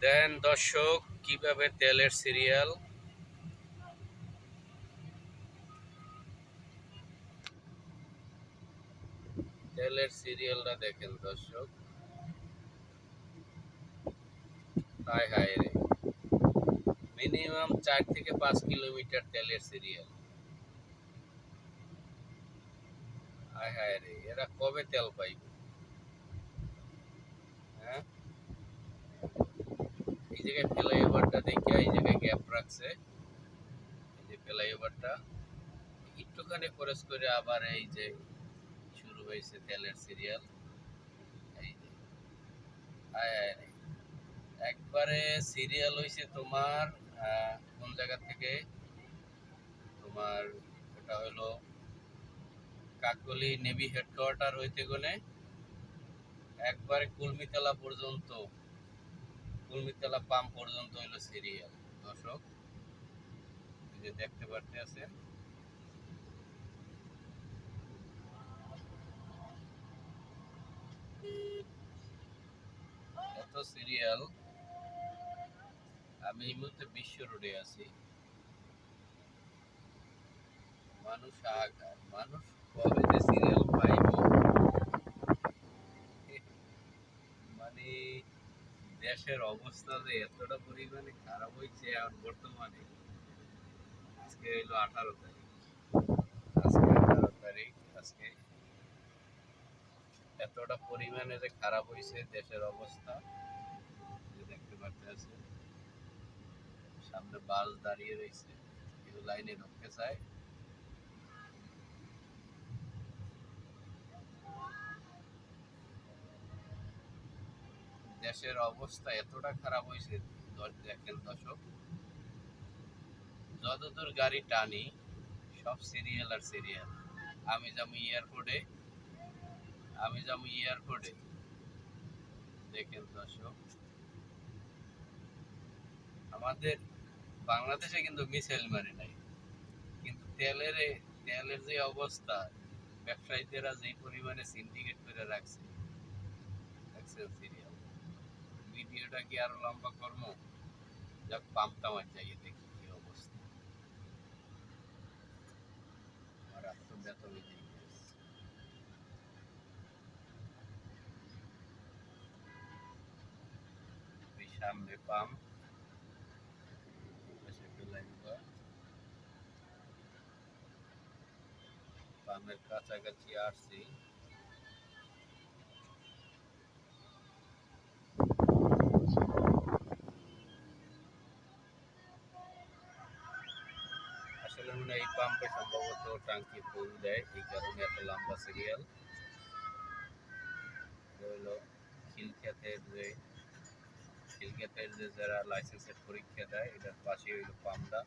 দেন দর্শক কিভাবে তেলের সিরিয়ালটা দেখেন দর্শক। হায় হায় রে, মিনিমাম 4 থেকে 5 কিলোমিটার তেলের সিরিয়াল। হায় হায় রে, এরা কবে তেল পাইবে? হ্যাঁ, এই জায়গায় ফ্লাইওভারটা দেখে এই জায়গায় গ্যাপ রাখছে। এই যে ফ্লাইওভারটা একটুখানি খরচ করে আবার এই যে শুরু হয়েছে তেলের সিরিয়াল। এই যে হায় হায় রে, একবারে সিরিয়াল হয়েছে তোমার কোন জায়গা থেকে, তোমার ওটা হলো কাকলি নেভি হেডকোয়ার্টার হইতে গনে একবারে কুলমিতলা পাম্প পর্যন্ত হইলো সিরিয়াল। দর্শক এই যে দেখতে পারতে আছেন, এত সিরিয়াল। আমি এই মুহূর্তে বিশ্ব রোডে আছি। মানুষ আগার মানুষ কবে যে সিরিয়াল পাইব, মানে দেশের অবস্থা যে এতটা পরিমাণে খারাপ হয়েছে আর বর্তমানে। আজকে হইলো 18 তারিখ, আজকে এতটা পরিমাণে যে খারাপ হয়েছে দেশের অবস্থা, যে দেখতে পারতে আছে সামনে বাস দাঁড়িয়ে রয়েছে, কেউ লাইনে ঢুকতে চায়। দেশের অবস্থা এতটা খারাপ হয়েছে, দেখেন দর্শক, যতদূর গাড়ি টানি সব সিরিয়াল আর সিরিয়াল। আমি যাবো এয়ারপোর্টে, আমি যাবো এয়ারপোর্টে, দেখেন দর্শক, আমাদের বাংলাদেশে কিন্তু মিসাইল মারে নাই, কিন্তু তেলের যে অবস্থা, ব্যবসায়ীরা যে পরিমাণে সিন্ডিকেট করে রাখছে, দেখছেন সিরিয়াল। ভিডিওটা কি আরো লম্বা কর্ম, যাক পাম্পটা আমার যাইয়ে দেখি কি অবস্থা। আমার আত্মব্যথা হয়ে যায়। সামনে পাম্প, পাম্পের কাছাকাছি আসছি। আসলে মনে হয় এই পাম্পে সম্ভবত টাঙ্কি ফুল দেয়, এই কারণে এত লম্বা সিরিয়াল। হলো খিলক্ষেতের যে যারা লাইসেন্সের পরীক্ষা দেয়, এটার পাশে হইলো পাম্পটা।